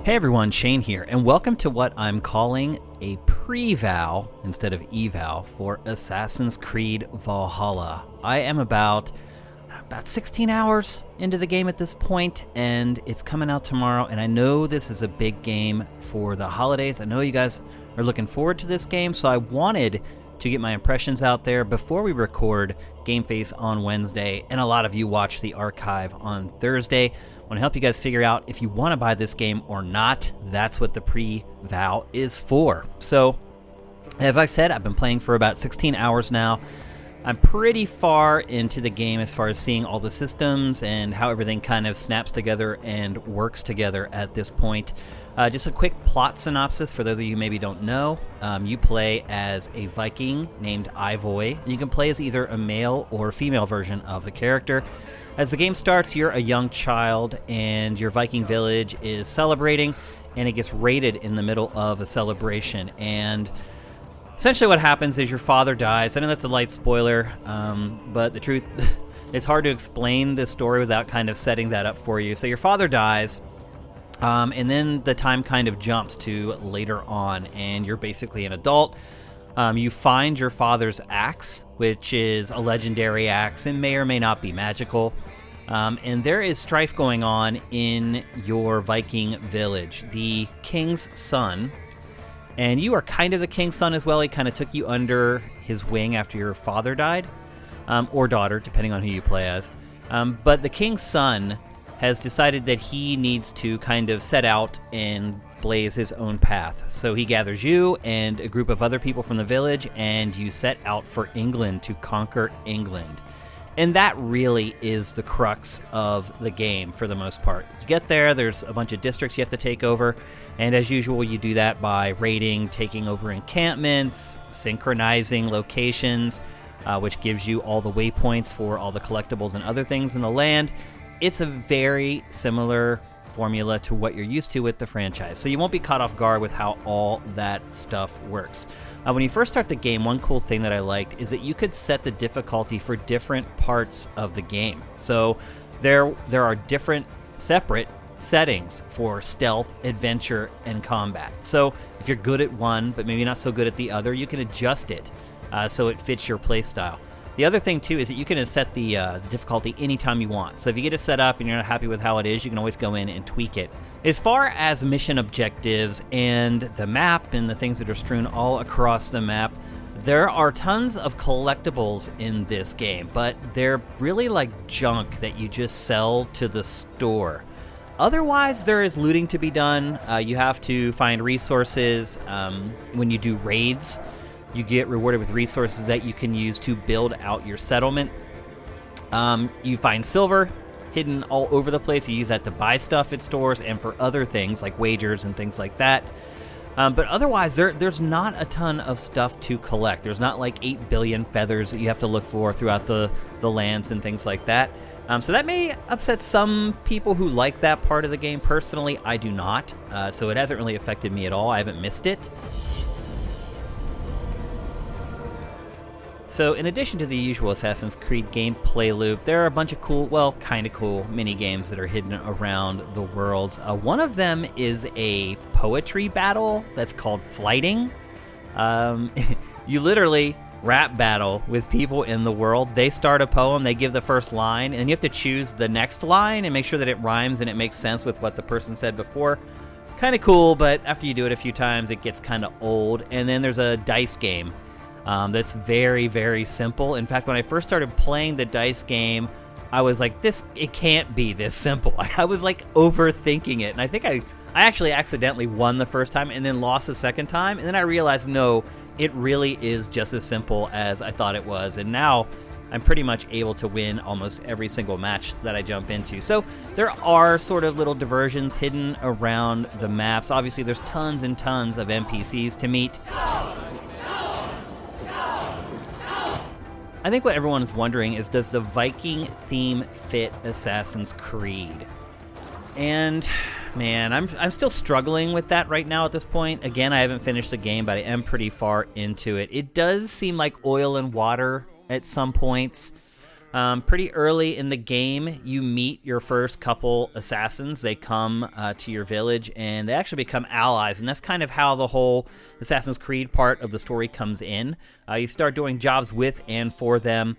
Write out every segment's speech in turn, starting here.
Hey everyone, Shane here, and welcome to what I'm calling a PreVal instead of eval for Assassin's Creed Valhalla. I am about 16 hours into the game at this point, and it's coming out tomorrow, and I know this is a big game for the holidays. I know you guys are looking forward to this game, so I wanted to get my impressions out there before we record Game Face on Wednesday, and a lot of you watch the archive on Thursday. I want to help you guys figure out if you want to buy this game or not. That's what the PreVal is for. So, as I said, I've been playing for about 16 hours now. I'm pretty far into the game as far as seeing all the systems and how everything kind of snaps together and works together at this point. Just a quick plot synopsis for those of you who maybe don't know. You play as a Viking named Ivoy. You can play as either a male or female version of the character. As the game starts, you're a young child, and your Viking village is celebrating, and it gets raided in the middle of a celebration. And essentially what happens is your father dies. I know that's a light spoiler, but the truth, it's hard to explain this story without kind of setting that up for you. So your father dies, and then the time kind of jumps to later on, and you're basically an adult. You find your father's axe, which is a legendary axe and may or may not be magical. And there is strife going on in your Viking village. The king's son, and you are kind of the king's son as well. He kind of took you under his wing after your father died, or daughter, depending on who you play as. But the king's son has decided that he needs to kind of set out and blaze his own path. So he gathers you and a group of other people from the village, and you set out for England to conquer England. And that really is the crux of the game for the most part. You get there, there's a bunch of districts you have to take over, and as usual you do that by raiding, taking over encampments, synchronizing locations, which gives you all the waypoints for all the collectibles and other things in the land. It's a very similar formula to what you're used to with the franchise, so you won't be caught off guard with how all that stuff works. When you first start the game, one cool thing that I liked is that you could set the difficulty for different parts of the game. So there are different separate settings for stealth, adventure, and combat. So if you're good at one but maybe not so good at the other, you can adjust it so it fits your playstyle. The other thing, too, is that you can set the difficulty anytime you want. So if you get it set up and you're not happy with how it is, you can always go in and tweak it. As far as mission objectives and the map and the things that are strewn all across the map, there are tons of collectibles in this game, but they're really like junk that you just sell to the store. Otherwise, there is looting to be done. You have to find resources when you do raids. You get rewarded with resources that you can use to build out your settlement. You find silver hidden all over the place. You use that to buy stuff at stores and for other things like wagers and things like that. But otherwise, there's not a ton of stuff to collect. There's not like 8 billion feathers that you have to look for throughout the lands and things like that. So that may upset some people who like that part of the game. Personally, I do not. So it hasn't really affected me at all. I haven't missed it. So in addition to the usual Assassin's Creed gameplay loop, there are a bunch of cool, well, kind of cool mini-games that are hidden around the worlds. One of them is a poetry battle that's called Flighting. You literally rap battle with people in the world. They start a poem, they give the first line, and you have to choose the next line and make sure that it rhymes and it makes sense with what the person said before. Kind of cool, but after you do it a few times, it gets kind of old. And then there's a dice game. That's very, very simple. In fact, when I first started playing the dice game, I was like, it can't be this simple. I was like overthinking it. And I think I actually accidentally won the first time and then lost the second time. And then I realized, no, it really is just as simple as I thought it was. And now I'm pretty much able to win almost every single match that I jump into. So there are sort of little diversions hidden around the maps. Obviously, there's tons and tons of NPCs to meet. I think what everyone is wondering is, does the Viking theme fit Assassin's Creed? And man, I'm still struggling with that right now at this point. Again, I haven't finished the game, but I am pretty far into it. It does seem like oil and water at some points. Pretty early in the game, you meet your first couple assassins. They come to your village, and they actually become allies, and that's kind of how the whole Assassin's Creed part of the story comes in. You start doing jobs with and for them,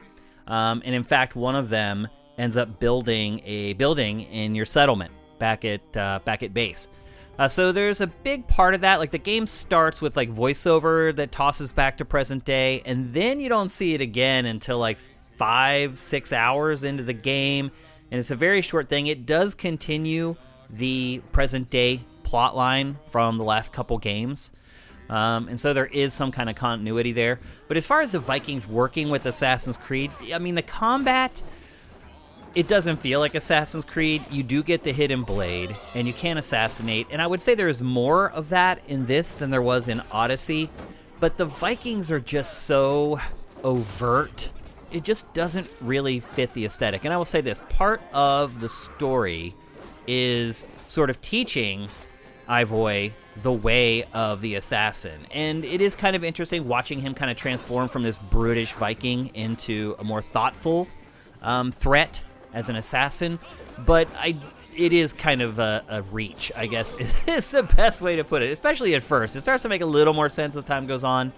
and in fact, one of them ends up building a building in your settlement back at base. So there's a big part of that. Like, the game starts with like voiceover that tosses back to present day, and then you don't see it again until like 5-6 hours into the game, and it's a very short thing. It does continue the present day plot line from the last couple games, and so there is some kind of continuity there. But as far as the Vikings working with Assassin's Creed, I mean, the combat, it doesn't feel like Assassin's Creed. You do get the hidden blade, and you can assassinate, and I would say there's more of that in this than there was in Odyssey, but the Vikings are just so overt. It just doesn't really fit the aesthetic. And I will say this, part of the story is sort of teaching Ivoy the way of the assassin. And it is kind of interesting watching him kind of transform from this brutish Viking into a more thoughtful threat as an assassin. But it is kind of a reach, I guess, is the best way to put it, especially at first. It starts to make a little more sense as time goes on.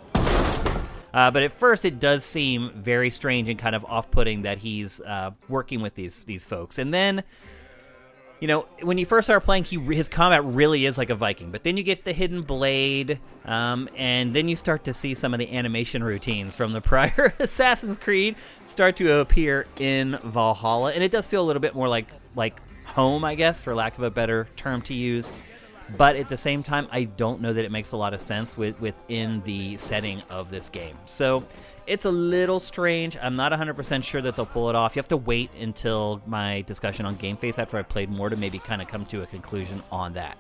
But at first, it does seem very strange and kind of off-putting that he's working with these folks. And then, you know, when you first start playing, his combat really is like a Viking. But then you get the hidden blade, and then you start to see some of the animation routines from the prior Assassin's Creed start to appear in Valhalla. And it does feel a little bit more like home, I guess, for lack of a better term to use. But at the same time, I don't know that it makes a lot of sense within the setting of this game. So it's a little strange. I'm not 100% sure that they'll pull it off. You have to wait until my discussion on Game Face after I played more to maybe kind of come to a conclusion on that.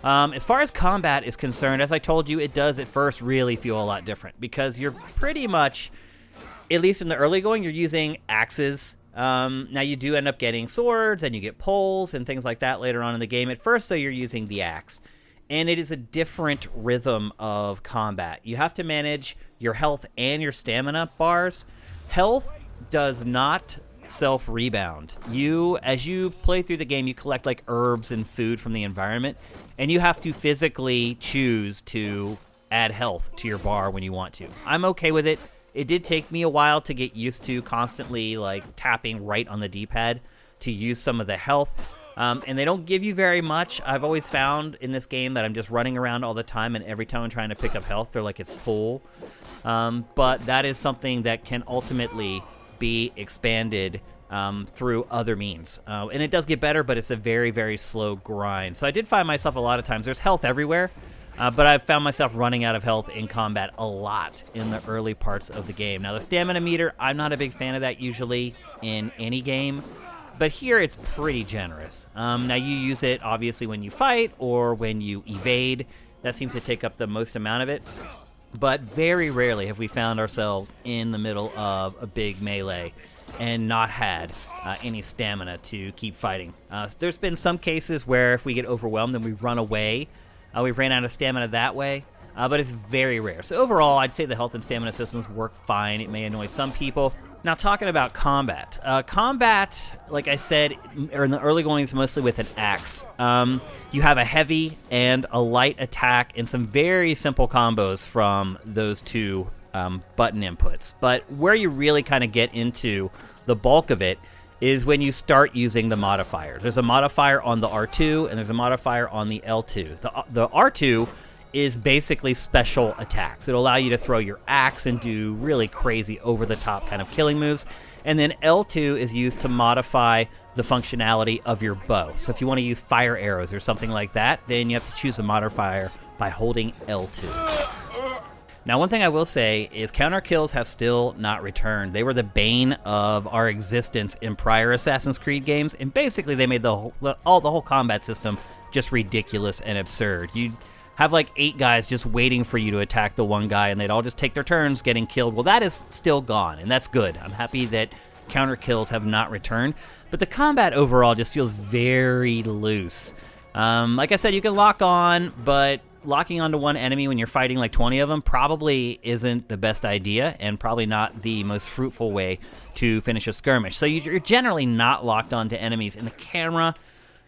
As far as combat is concerned, as I told you, it does at first really feel a lot different because you're pretty much, at least in the early going, you're using axes. Now you do end up getting swords, and you get poles and things like that later on in the game. At first, though, you're using the axe, and it is a different rhythm of combat. You have to manage your health and your stamina bars. Health does not self-rebound. As you play through the game, you collect like herbs and food from the environment, and you have to physically choose to add health to your bar when you want to. I'm okay with it. It did take me a while to get used to constantly like tapping right on the D-pad to use some of the health. And they don't give you very much. I've always found in this game that I'm just running around all the time, and every time I'm trying to pick up health, they're like it's full. But that is something that can ultimately be expanded through other means. And it does get better, but it's a very, very slow grind. So I did find myself a lot of times, there's health everywhere. But I've found myself running out of health in combat a lot in the early parts of the game. Now, the stamina meter, I'm not a big fan of that usually in any game, but here it's pretty generous. Now, you use it, obviously, when you fight or when you evade. That seems to take up the most amount of it. But very rarely have we found ourselves in the middle of a big melee and not had any stamina to keep fighting. There's been some cases where if we get overwhelmed and we run away, we've ran out of stamina that way, but it's very rare. So overall, I'd say the health and stamina systems work fine. It may annoy some people. Now, talking about combat. Combat, like I said, in the early goings, mostly with an axe. You have a heavy and a light attack and some very simple combos from those two button inputs. But where you really kind of get into the bulk of it is when you start using the modifiers. There's a modifier on the R2, and there's a modifier on the L2. The R2 is basically special attacks. It'll allow you to throw your axe and do really crazy, over-the-top kind of killing moves. And then L2 is used to modify the functionality of your bow. So if you want to use fire arrows or something like that, then you have to choose a modifier by holding L2. Now, one thing I will say is counter kills have still not returned. They were the bane of our existence in prior Assassin's Creed games, and basically they made the whole combat system just ridiculous and absurd. You'd have like 8 guys just waiting for you to attack the one guy, and they'd all just take their turns getting killed. Well, that is still gone, and that's good. I'm happy that counter kills have not returned, but the combat overall just feels very loose. Like I said, you can lock on, but locking onto one enemy when you're fighting like 20 of them probably isn't the best idea and probably not the most fruitful way to finish a skirmish. So you're generally not locked onto enemies, and the camera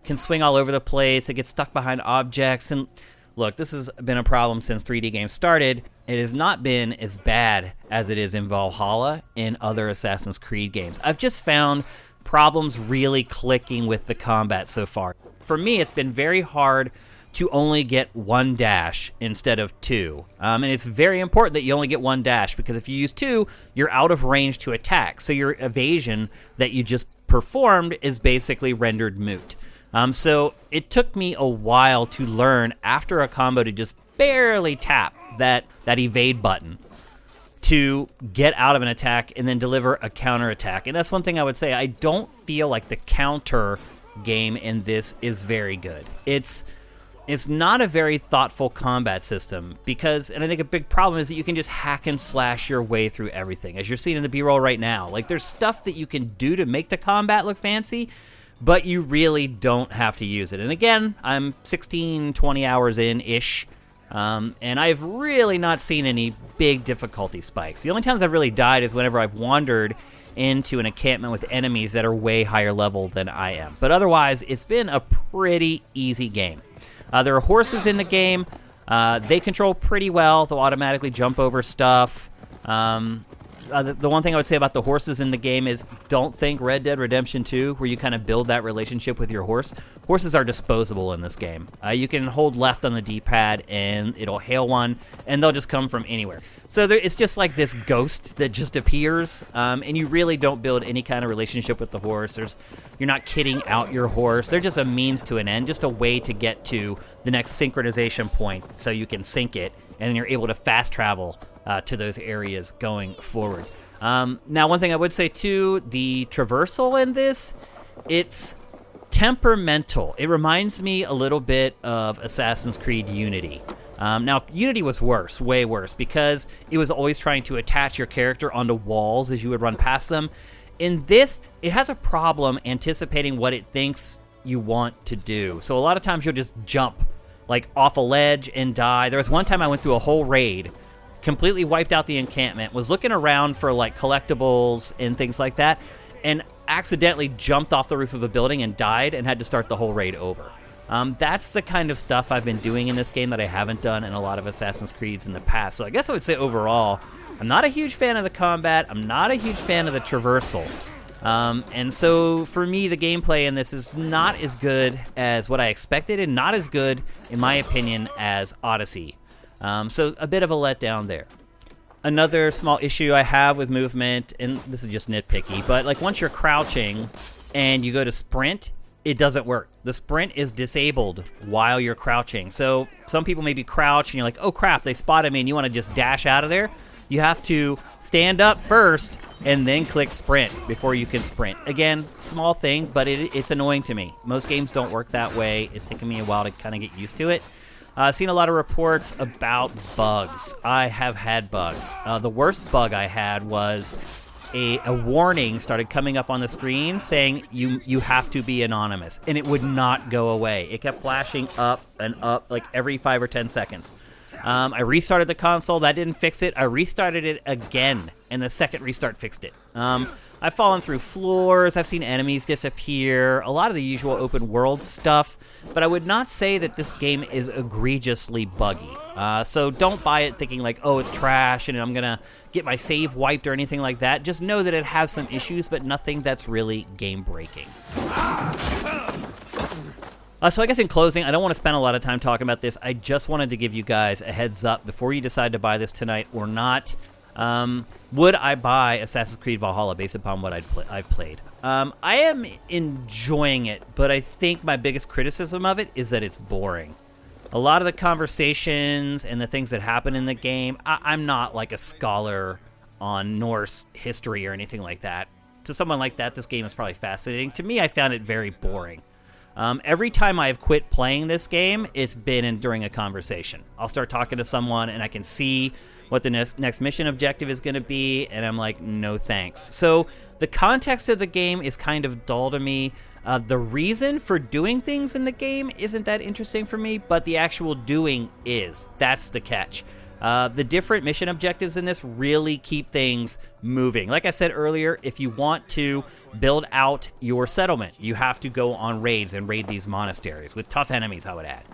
can swing all over the place. It gets stuck behind objects, and look, this has been a problem since 3D games started. It has not been as bad as it is in Valhalla in other Assassin's Creed games. I've just found problems really clicking with the combat so far. For me, it's been very hard to only get one dash instead of two. And it's very important that you only get one dash, because if you use two, you're out of range to attack. So your evasion that you just performed is basically rendered moot. So it took me a while to learn after a combo to just barely tap that evade button to get out of an attack and then deliver a counter attack. And that's one thing I would say. I don't feel like the counter game in this is very good. It's not a very thoughtful combat system because, and I think a big problem is that you can just hack and slash your way through everything, as you're seeing in the B-roll right now. Like, there's stuff that you can do to make the combat look fancy, but you really don't have to use it. And again, I'm 16, 20 hours in-ish, and I've really not seen any big difficulty spikes. The only times I've really died is whenever I've wandered into an encampment with enemies that are way higher level than I am. But otherwise, it's been a pretty easy game. There are horses in the game. They control pretty well. They'll automatically jump over stuff. The one thing I would say about the horses in the game is don't think Red Dead Redemption 2, where you kind of build that relationship with your horse. Horses are disposable in this game. You can hold left on the D-pad, and it'll hail one, and they'll just come from anywhere. So it's just like this ghost that just appears, and you really don't build any kind of relationship with the horse. You're not kitting out your horse. They're just a means to an end, just a way to get to the next synchronization point so you can sync it, and you're able to fast travel to those areas going forward. Now, one thing I would say, too, the traversal in this, it's temperamental. It reminds me a little bit of Assassin's Creed Unity. Now, Unity was worse, way worse, because it was always trying to attach your character onto walls as you would run past them. In this, it has a problem anticipating what it thinks you want to do. So a lot of times you'll just jump like off a ledge and die. There was one time I went through a whole raid, completely wiped out the encampment, was looking around for like collectibles and things like that, and accidentally jumped off the roof of a building and died and had to start the whole raid over. That's the kind of stuff I've been doing in this game that I haven't done in a lot of Assassin's Creeds in the past. So I guess I would say overall, I'm not a huge fan of the combat. I'm not a huge fan of the traversal. And so for me, the gameplay in this is not as good as what I expected, and not as good, in my opinion, as Odyssey. So a bit of a letdown there. Another small issue I have with movement, and this is just nitpicky, but like once you're crouching and you go to sprint, it doesn't work. The sprint is disabled while you're crouching. So some people maybe crouch and you're like, oh crap, they spotted me, and you want to just dash out of there. You have to stand up first and then click sprint before you can sprint. Again, small thing, but it's annoying to me. Most games don't work that way. It's taken me a while to kind of get used to it. I've seen a lot of reports about bugs. I have had bugs. The worst bug I had was a warning started coming up on the screen saying you have to be anonymous, and it would not go away. It kept flashing up and up like every 5 or 10 seconds. I restarted the console. That didn't fix it. I restarted it again, and the second restart fixed it. I've fallen through floors. I've seen enemies disappear. A lot of the usual open world stuff. But I would not say that this game is egregiously buggy. So don't buy it thinking like, oh, it's trash and I'm going to get my save wiped or anything like that. Just know that it has some issues, but nothing that's really game-breaking. So I guess in closing, I don't want to spend a lot of time talking about this. I just wanted to give you guys a heads up before you decide to buy this tonight or not. Would I buy Assassin's Creed Valhalla based upon what I've played? I am enjoying it, but I think my biggest criticism of it is that it's boring. A lot of the conversations and the things that happen in the game, I'm not like a scholar on Norse history or anything like that. To someone like that, this game is probably fascinating. To me, I found it very boring. Every time I've quit playing this game, it's been during a conversation. I'll start talking to someone, and I can see what the next mission objective is going to be, and I'm like, no thanks. So the context of the game is kind of dull to me. The reason for doing things in the game isn't that interesting for me, but the actual doing is. That's the catch. The different mission objectives in this really keep things moving. Like I said earlier, if you want to build out your settlement, you have to go on raids and raid these monasteries with tough enemies, I would add.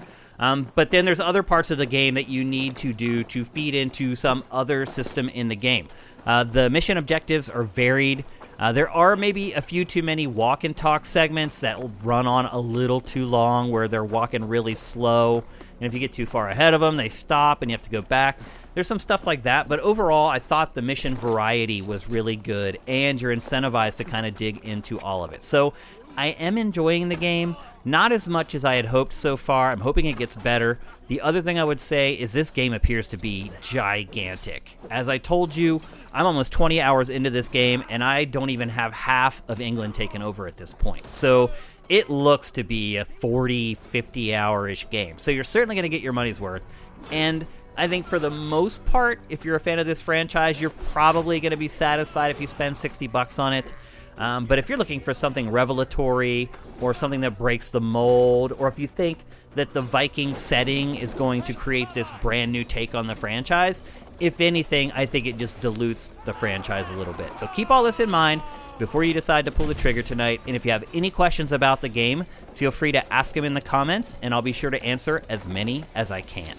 But then there's other parts of the game that you need to do to feed into some other system in the game. The mission objectives are varied. There are maybe a few too many walk and talk segments that will run on a little too long, where they're walking really slow, and if you get too far ahead of them, they stop and you have to go back. There's some stuff like that, but overall, I thought the mission variety was really good, and you're incentivized to kind of dig into all of it. So I am enjoying the game, not as much as I had hoped so far. I'm hoping it gets better. The other thing I would say is this game appears to be gigantic. As I told you, I'm almost 20 hours into this game, and I don't even have half of England taken over at this point. So it looks to be a 40, 50-hour-ish game. So you're certainly going to get your money's worth. And I think for the most part, if you're a fan of this franchise, you're probably going to be satisfied if you spend $60 on it. But if you're looking for something revelatory or something that breaks the mold, or if you think that the Viking setting is going to create this brand new take on the franchise, if anything, I think it just dilutes the franchise a little bit. So keep all this in mind before you decide to pull the trigger tonight. And if you have any questions about the game, feel free to ask them in the comments, and I'll be sure to answer as many as I can.